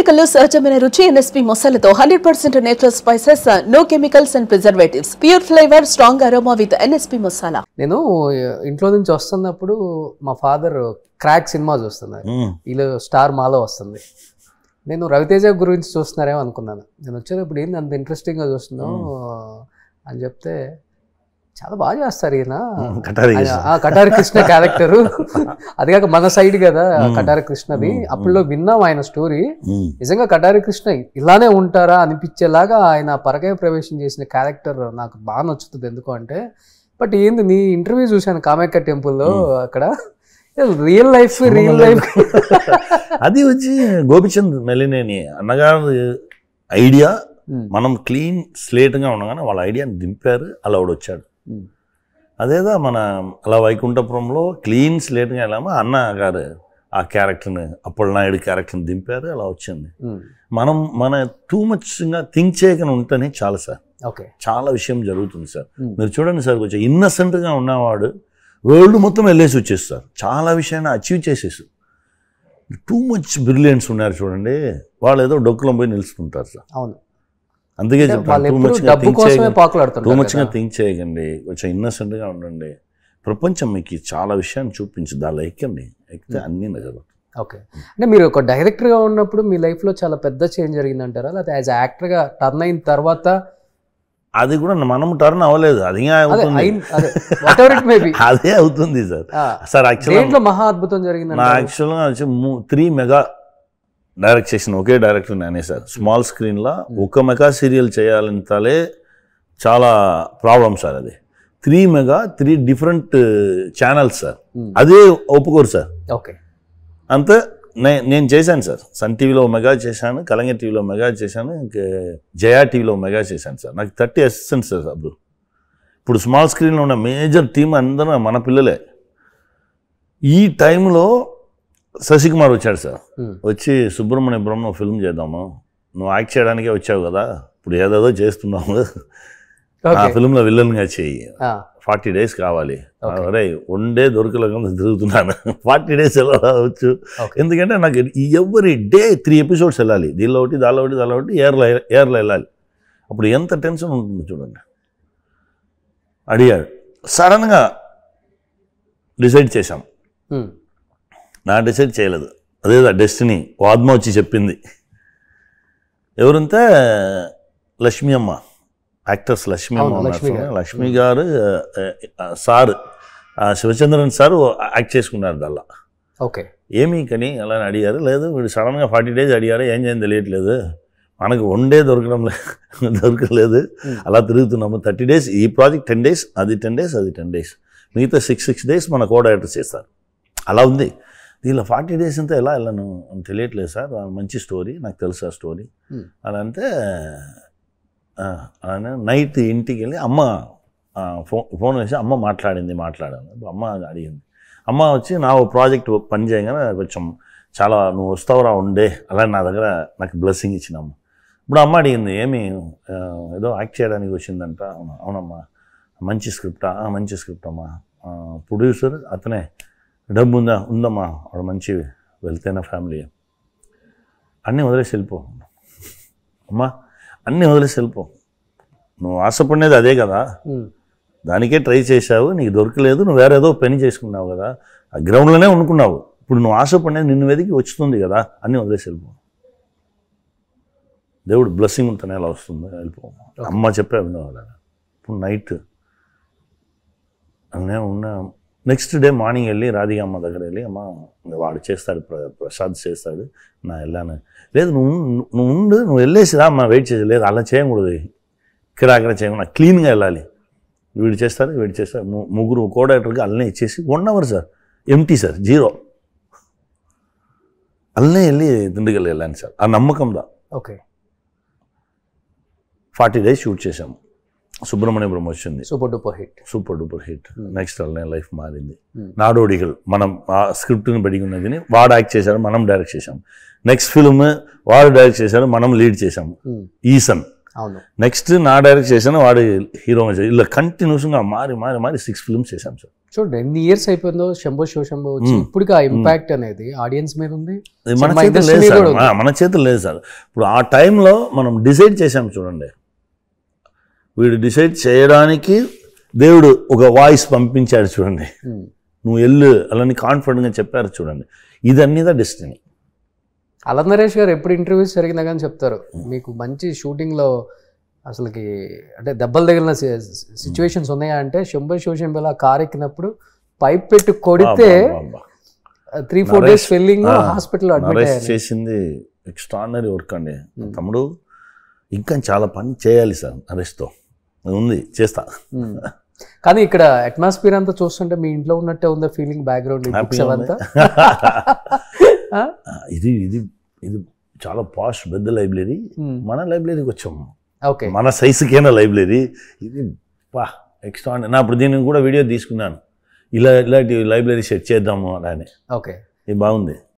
ఎన్నికల్లో సహజమైన రుచి ఎన్ఎస్పీ మసాలాతో 100% natural spices, no chemicals and preservatives, pure flavour, strong aroma with NSP masala. నేను ఇంట్లో నుంచి వస్తున్నప్పుడు మా ఫాదర్ క్రాక్ సినిమా చూస్తున్నారు, వీళ్ళు స్టార్ మాలో వస్తుంది. నేను రవితేజ గురించి చూస్తున్నారేమో అనుకున్నాను. నేను వచ్చేటప్పుడు ఏంది అంత ఇంట్రెస్టింగ్గా చూస్తున్నావు అని చెప్తే, చాలా బాగా చేస్తారు ఈయన, కటారి కృష్ణ క్యారెక్టరు, అది కాక మన సైడ్ కదా కటారి కృష్ణది. అప్పుడులో విన్నాం ఆయన స్టోరీ. నిజంగా కటారి కృష్ణ ఇలానే ఉంటారా అనిపించేలాగా ఆయన పరకాయ ప్రవేశం చేసిన క్యారెక్టర్ నాకు బాగా నచ్చుతుంది. ఎందుకు అంటే, బట్ ఏంది నీ ఇంటర్వ్యూ చూశాను కామాఖ్య టెంపుల్లో, అక్కడ రియల్ లైఫ్ అది వచ్చి గోపిచంద్ మెలినేని అన్నగారు ఐడియా. మనం క్లీన్ స్లేట్గా ఉండగానే వాళ్ళ ఐడియాని దింపారు, అలా వచ్చాడు. అదేదా మన అలా వైకుంఠపురంలో క్లీన్ స్లేట్గా వెళ్ళామో అన్నగారు ఆ క్యారెక్టర్ని, అప్పలనాయుడు క్యారెక్టర్ని దింపారు, అలా వచ్చింది. మన టూ మచ్గా థింక్ చేయకుండా ఉంటేనే చాలు సార్. చాలా విషయం జరుగుతుంది సార్. మీరు చూడండి సార్, కొంచెం ఇన్నసెంట్గా ఉన్నవాడు వరల్డ్ మొత్తం వెళ్ళేసి వచ్చేస్తారు, చాలా విషయాన్ని అచీవ్ చేసేసి. టూ మచ్ బ్రిలియన్స్ ఉన్నారు చూడండి, వాళ్ళు ఏదో డొక్కులం పోయి నిలుస్తుంటారు సార్. అవును, అందుకే చెప్తాను, టూ మచ్గా థింక్ చేయకండి, కొంచెం ఇన్నసెంట్గా ఉండండి. ప్రపంచం మీకు చాలా విషయాన్ని చూపించదు, దాని ఎక్కండి, ఎక్కితే అన్నీ జరుగుతాయి. ఓకే, అంటే మీరు ఒక డైరెక్టర్గా ఉన్నప్పుడు మీ లైఫ్లో చాలా పెద్ద చేంజ్ జరిగిందంటారా, లేకపోతే యాజ్ యాక్టర్గా టర్న్ అయిన తర్వాత? అది కూడా మనం టర్న్ అవ్వలేదు, అది అదే అవుతుంది సార్. సార్ యాక్చువల్గా మహా అద్భుతం జరిగింది. యాక్చువల్గా 3 మెగా డైరెక్ట్ చేసిన ఒకే డైరెక్టర్ నేనే సార్. స్మాల్ స్క్రీన్లో ఒక మెగా సీరియల్ చేయాలంటే చాలా ప్రాబ్లం సార్. అది 3 మెగా 3 డిఫరెంట్ ఛానల్స్ సార్, అదే ఒప్పుకోరు సార్. ఓకే, అంతే నేను చేశాను సార్. సన్ టీవీలో మెగా చేశాను, కలంగ టీవీలో మెగా చేశాను, జయా టీవీలో మెగా చేశాను సార్. నాకు 30 అసిస్టెంట్స్ సార్ అప్పుడు. ఇప్పుడు స్మాల్ స్క్రీన్లో ఉన్న మేజర్ టీం అందరూ మన పిల్లలే. ఈ టైంలో శశికుమార్ వచ్చాడు సార్. వచ్చి సుబ్రహ్మణ్యపురం ఫిల్మ్ చేద్దాము, నువ్వు యాక్ట్ చేయడానికే వచ్చావు కదా, ఇప్పుడు ఏదేదో చేస్తున్నావు, ఆ ఫిల్మ్లో విలన్గా చేయి, 40 days కావాలి. అరే వన్-డే దొరకలేకుండా తిరుగుతున్నాను, 40 days ఎలా రావచ్చు? ఎందుకంటే నాకు ఎవ్రీ డే 3 episodes వెళ్ళాలి, దీనిలో ఒకటి దానిలో ఒకటి దానిలో ఒకటి, ఏర్లో వెళ్ళాలి. అప్పుడు ఎంత టెన్షన్ ఉంటుంది చూడండి. అడిగాడు, సడన్గా డిసైడ్ చేశాం. నా డిసైడ్ చేయలేదు, అదేదా డెస్టినీ. ఆత్మ వచ్చి చెప్పింది. ఎవరంటే లక్ష్మీ అమ్మ, యాక్టర్స్ లక్ష్మీ అమ్మ, లక్ష్మి గారు సార్, శివచంద్రన్ సార్ యాక్ట్ చేసుకున్నారు దానిలో. ఓకే, ఏమీ కానీ అలా అడిగారు. లేదు వీడు సడన్గా 40 days అడిగారు, ఏం చేయని తెలియట్లేదు, మనకు వన్-డే దొరకలేదు, అలా తిరుగుతున్నాము. 30 days ఈ ప్రాజెక్ట్, 10 days అది 10 days అది 10 days, మిగతా 6 days మన కో డైరెక్టర్ చేస్తారు. అలా ఉంది. దీనిలో 40 days అంతా ఎలా వెళ్ళను అని తెలియట్లేదు సార్, మంచి స్టోరీ, నాకు తెలుసు ఆ స్టోరీ. అలా అంటే నైట్ ఇంటికి వెళ్ళి అమ్మ ఫోన్ వేసి అమ్మ మాట్లాడాను. అమ్మ అడిగింది, అమ్మ వచ్చి నా ప్రాజెక్ట్ పని చేయగానే కొంచెం చాలా నువ్వు వస్తావురా ఉండే, అలా నా దగ్గర నాకు బ్లెస్సింగ్ ఇచ్చినమ్మ. ఇప్పుడు అమ్మ అడిగింది, ఏమి ఏదో యాక్ట్ చేయడానికి వచ్చిందంట. అవునమ్మా, మంచి స్క్రిప్టా? మంచి స్క్రిప్ట్ అమ్మా. ప్రొడ్యూసర్ అతనే, డబ్బు ఉందమ్మా, వాడు మంచి వెళ్తేనా ఫ్యామిలీ, అన్నీ వదిలేసి వెళ్ళిపో అమ్మా, అన్నీ వదిలేసి వెళ్ళిపో. నువ్వు ఆశపడినది అదే కదా, దానికే ట్రై చేసావు, నీకు దొరకలేదు, నువ్వు వేరేదో పని చేసుకున్నావు కదా, ఆ గ్రౌండ్లోనే వండుకున్నావు, ఇప్పుడు నువ్వు ఆశపడినది నిన్ను వెతికి వస్తుంది కదా, అన్నీ వదిలేసి వెళ్ళిపో. దేవుడు బ్లెస్సింగ్ ఉంటేనే ఎలా వస్తుంది, వెళ్ళిపో. అమ్మ చెప్పే వినేవాళ్ళ. ఇప్పుడు నైట్ అన్నీ ఉన్న నెక్స్ట్ డే మార్నింగ్ వెళ్ళి రాధిక అమ్మ దగ్గర వెళ్ళి, అమ్మ వాడు చేస్తాడు, ప్రసాద్ చేస్తాడు, నా వెళ్ళాను. లేదు నువ్వు ఉండు, నువ్వు వెళ్ళేసిరా అమ్మ, వెయిట్ చేసి. లేదు అలా చేయకూడదు, ఇక్కడ చేయకుండా క్లీన్గా వెళ్ళాలి. వీడు చేస్తారు. ముగ్గురు కో డైరెక్టర్గా అల్లనే ఇచ్చేసి 1 hour సార్, ఎంటీ సార్, 0. అల్లనే వెళ్ళి దిండుగల్ వెళ్ళాను సార్, ఆ నమ్మకందా. ఓకే, 40 days షూట్ చేశాము. సుబ్రహ్మణ్యపురం వచ్చింది, సూపర్ డూపర్ హిట్. నెక్స్ట్ అల్లనే లైఫ్ మారింది. నాడోడిగల్ మనం ఆ స్క్రిప్ట్ని బడిగి ఉన్నది, వాడు యాక్ట్ చేశాడు, మనం డైరెక్ట్ చేశాం. నెక్స్ట్ ఫిల్మ్ వాడు డైరెక్ట్ చేశాడు, మనం లీడ్ చేశాము, ఈసన్. నెక్స్ట్ నా డైరెక్ట్ చేశాను, వాడు హీరోగా చేశాడు. ఇలా కంటిన్యూస్గా మారి 6 films చేశాం సార్. చూడండి ఎన్ని ఇయర్స్ అయిపోయిందో శంభో శివశంభో వచ్చి ఇప్పటికి ఆ ఇంపాక్ట్ అనేది ఆడియన్స్ మీద ఉంది, మన సినిమా చేతులు ఇండస్ట్రీ లేదు మీద సార్, కూడా ఉంది. మన చేతులు లేదు సార్. ఇప్పుడు ఆ టైంలో మనం డిసైడ్ చేసాం చూడండి, వీడు డిసైడ్ చేయడానికి దేవుడు ఒక వాయిస్ పంపించాడు చూడండి, నువ్వు వెళ్ళు అలాని కాన్ఫిడెంట్గా చెప్పారు చూడండి, ఇదన్నీదా డెస్టినీ. అలా నరేష్ గారు ఎప్పుడు ఇంటర్వ్యూస్ జరిగినా కానీ చెప్తారు, మీకు మంచి షూటింగ్లో అసలుకి అంటే దెబ్బలు తగిలిన సిచ్యువేషన్స్ ఉన్నాయా అంటే శంభో శివశంభోలో కార్ ఎక్కినప్పుడు పైప్ పెట్టి కొడితే 3-4 days ఫెల్లింగ్ హాస్పిటల్లో అడ్మిట్ అయ్యారు. చేసింది ఎక్స్ట్రాడినరీ వర్క్ అండి. తమ్ముడు ఇంకా చాలా పని చేయాలి సార్ నరేష్తో, ఉంది చేస్తా. కానీ ఇక్కడ అట్మాస్ఫియర్ అంతా చూస్తుంటే మీ ఇంట్లో ఉన్నట్టే ఉందా ఫీలింగ్, బ్యాక్గ్రౌండ్ అంతా? ఇది ఇది ఇది చాలా పాష్ పెద్ద లైబ్రరీ, మన లైబ్రరీకి వచ్చాము, ఓకే మన సైజుకైనా లైబ్రరీ ఇది. వా ఎక్స్ట్రాడినరీ. నా ఇప్పుడు దీనికి కూడా వీడియో తీసుకున్నాను, ఇలాంటి లైబ్రరీ సెట్ చేద్దాము అలానే. ఓకే, ఇది బాగుంది.